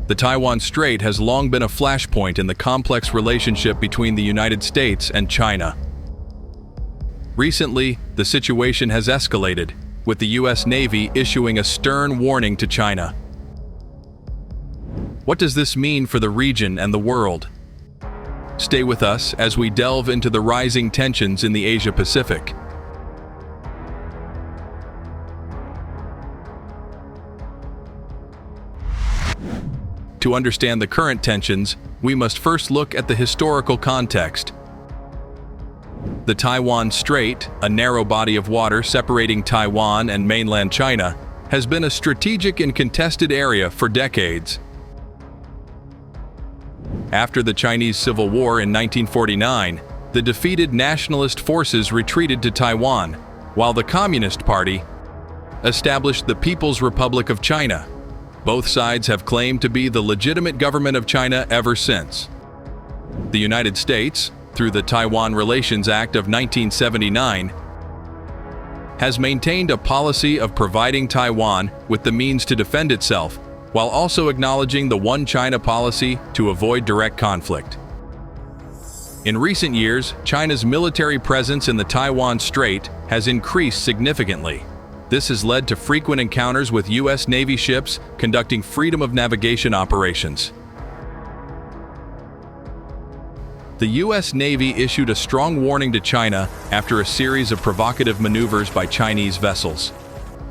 The Taiwan Strait has long been a flashpoint in the complex relationship between the United States and China. Recently, the situation has escalated, with the U.S. Navy issuing a stern warning to China. What does this mean for the region and the world? Stay with us as we delve into the rising tensions in the Asia-Pacific. To understand the current tensions, we must first look at the historical context. The Taiwan Strait, a narrow body of water separating Taiwan and mainland China, has been a strategic and contested area for decades. After the Chinese Civil War in 1949, the defeated nationalist forces retreated to Taiwan, while the Communist Party established the People's Republic of China. Both sides have claimed to be the legitimate government of China ever since. The United States, through the Taiwan Relations Act of 1979, has maintained a policy of providing Taiwan with the means to defend itself, while also acknowledging the One China policy to avoid direct conflict. In recent years, China's military presence in the Taiwan Strait has increased significantly. This has led to frequent encounters with U.S. Navy ships conducting freedom of navigation operations. The U.S. Navy issued a strong warning to China after a series of provocative maneuvers by Chinese vessels.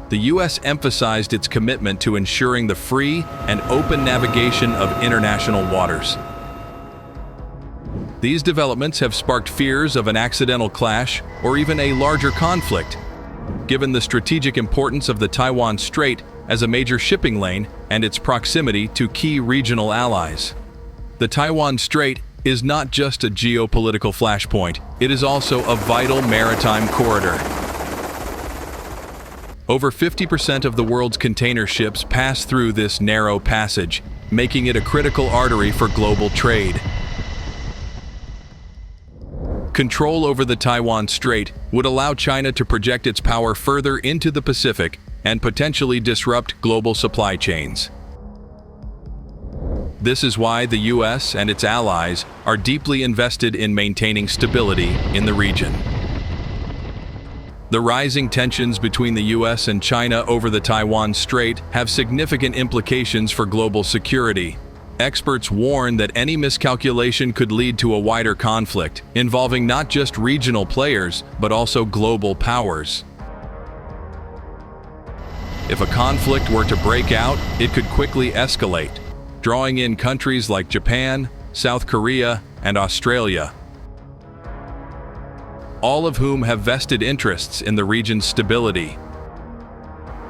The U.S. emphasized its commitment to ensuring the free and open navigation of international waters. These developments have sparked fears of an accidental clash or even a larger conflict, given the strategic importance of the Taiwan Strait as a major shipping lane and its proximity to key regional allies. The Taiwan Strait is not just a geopolitical flashpoint, it is also a vital maritime corridor. Over 50% of the world's container ships pass through this narrow passage, making it a critical artery for global trade. Control over the Taiwan Strait would allow China to project its power further into the Pacific and potentially disrupt global supply chains. This is why the U.S. and its allies are deeply invested in maintaining stability in the region. The rising tensions between the U.S. and China over the Taiwan Strait have significant implications for global security. Experts warn that any miscalculation could lead to a wider conflict, involving not just regional players, but also global powers. If a conflict were to break out, it could quickly escalate, drawing in countries like Japan, South Korea, and Australia, all of whom have vested interests in the region's stability.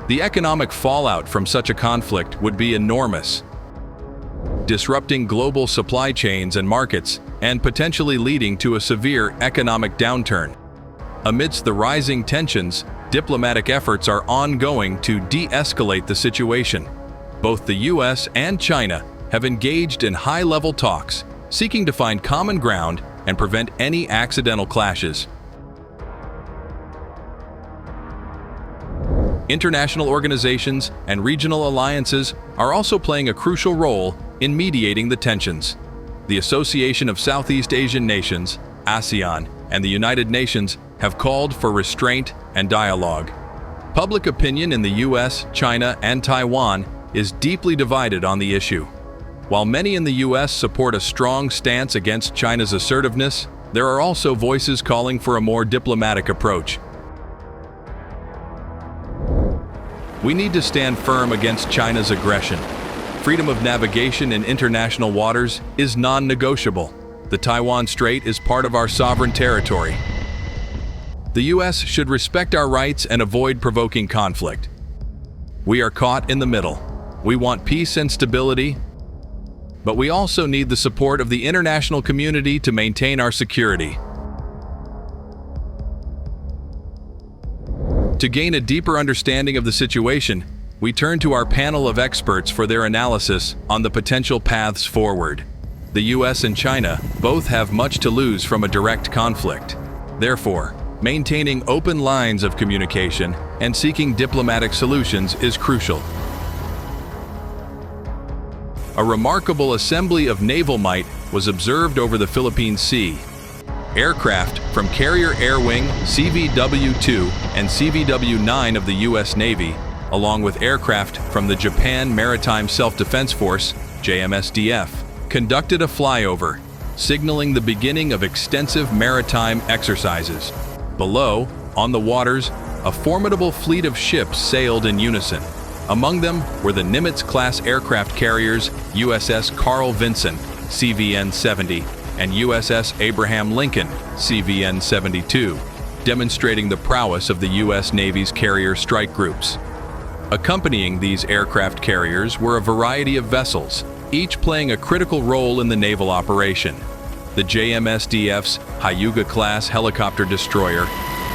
The economic fallout from such a conflict would be enormous, disrupting global supply chains and markets and potentially leading to a severe economic downturn. Amidst the rising tensions, diplomatic efforts are ongoing to de-escalate the situation. Both the U.S. and China have engaged in high-level talks, seeking to find common ground and prevent any accidental clashes. International organizations and regional alliances are also playing a crucial role in mediating the tensions. The Association of Southeast Asian Nations, ASEAN, and the United Nations have called for restraint and dialogue. Public opinion in the U.S., China, and Taiwan is deeply divided on the issue. While many in the U.S. support a strong stance against China's assertiveness, there are also voices calling for a more diplomatic approach. We need to stand firm against China's aggression. Freedom of navigation in international waters is non-negotiable. The Taiwan Strait is part of our sovereign territory. The U.S. should respect our rights and avoid provoking conflict. We are caught in the middle. We want peace and stability, but we also need the support of the international community to maintain our security. To gain a deeper understanding of the situation, we turn to our panel of experts for their analysis on the potential paths forward. The U.S. and China both have much to lose from a direct conflict. Therefore, maintaining open lines of communication and seeking diplomatic solutions is crucial. a remarkable assembly of naval might was observed over the Philippine Sea. Aircraft from Carrier Air Wing CVW-2 and CVW-9 of the U.S. Navy, along with aircraft from the Japan Maritime Self-Defense Force, JMSDF, conducted a flyover, signaling the beginning of extensive maritime exercises. Below, on the waters, a formidable fleet of ships sailed in unison. Among them were the Nimitz-class aircraft carriers USS Carl Vinson, CVN-70, and USS Abraham Lincoln, CVN-72, demonstrating the prowess of the U.S. Navy's carrier strike groups. Accompanying these aircraft carriers were a variety of vessels, each playing a critical role in the naval operation. The JMSDF's Hyuga-class helicopter destroyer,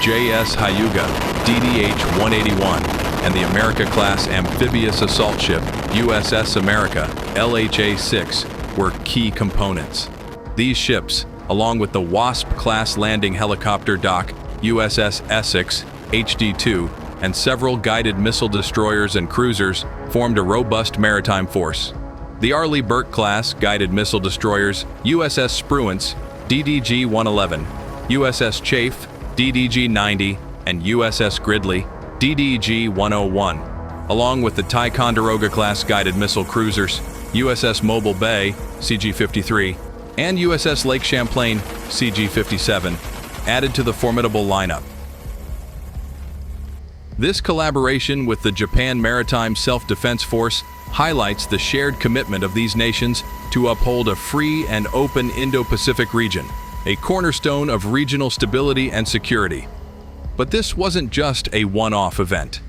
JS Hyuga, DDH-181, and the America-class amphibious assault ship, USS America, LHA-6, were key components. These ships, along with the Wasp-class landing helicopter dock, USS Essex, HD-2, and several guided missile destroyers and cruisers, formed a robust maritime force. The Arleigh Burke-class guided missile destroyers, USS Spruance, DDG-111, USS Chafe, DDG-90, and USS Gridley, DDG-101, along with the Ticonderoga-class guided missile cruisers, USS Mobile Bay, CG-53, and USS Lake Champlain, CG-57, added to the formidable lineup. This collaboration with the Japan Maritime Self-Defense Force highlights the shared commitment of these nations to uphold a free and open Indo-Pacific region, a cornerstone of regional stability and security. But this wasn't just a one-off event.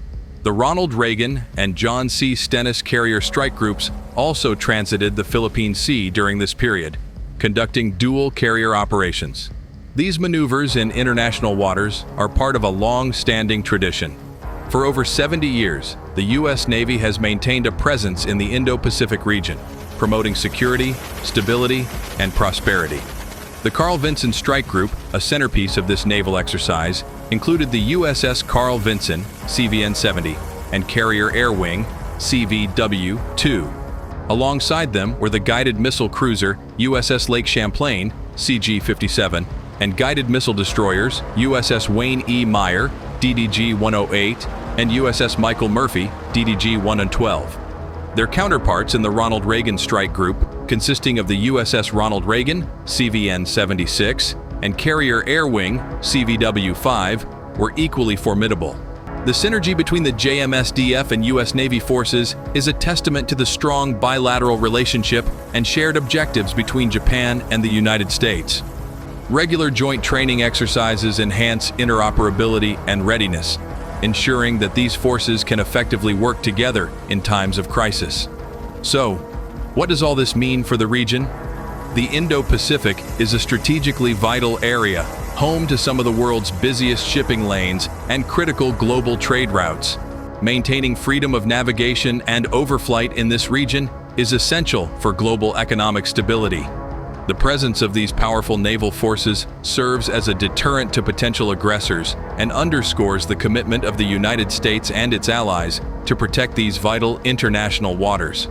The Ronald Reagan and John C. Stennis carrier strike groups also transited the Philippine Sea during this period, conducting dual carrier operations. These maneuvers in international waters are part of a long-standing tradition. For over 70 years, the U.S. Navy has maintained a presence in the Indo-Pacific region, promoting security, stability, and prosperity. The Carl Vinson Strike Group, a centerpiece of this naval exercise, included the USS Carl Vinson, CVN-70, and Carrier Air Wing, CVW-2. Alongside them were the guided missile cruiser USS Lake Champlain, CG-57, and guided missile destroyers USS Wayne E. Meyer, DDG-108, and USS Michael Murphy, DDG-112. Their counterparts in the Ronald Reagan Strike Group, consisting of the USS Ronald Reagan, CVN-76, and Carrier Air Wing, CVW-5, were equally formidable. The synergy between the JMSDF and U.S. Navy forces is a testament to the strong bilateral relationship and shared objectives between Japan and the United States. Regular joint training exercises enhance interoperability and readiness, ensuring that these forces can effectively work together in times of crisis. So, what does all this mean for the region? The Indo-Pacific is a strategically vital area, home to some of the world's busiest shipping lanes and critical global trade routes. Maintaining freedom of navigation and overflight in this region is essential for global economic stability. The presence of these powerful naval forces serves as a deterrent to potential aggressors and underscores the commitment of the United States and its allies to protect these vital international waters.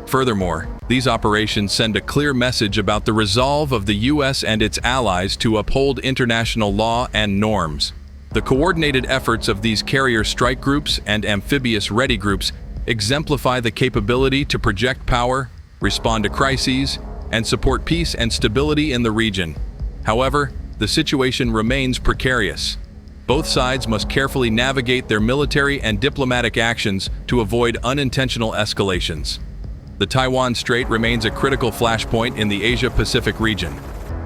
Furthermore, these operations send a clear message about the resolve of the U.S. and its allies to uphold international law and norms. The coordinated efforts of these carrier strike groups and amphibious ready groups exemplify the capability to project power, respond to crises, and support peace and stability in the region. However, the situation remains precarious. Both sides must carefully navigate their military and diplomatic actions to avoid unintentional escalations. The Taiwan Strait remains a critical flashpoint in the Asia-Pacific region.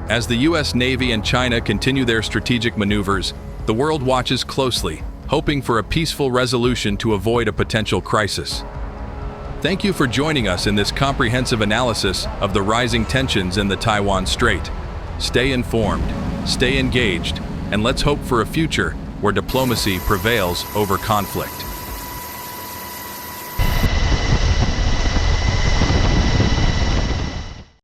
As the U.S. Navy and China continue their strategic maneuvers, the world watches closely, hoping for a peaceful resolution to avoid a potential crisis. Thank you for joining us in this comprehensive analysis of the rising tensions in the Taiwan Strait. Stay informed, stay engaged, and let's hope for a future where diplomacy prevails over conflict.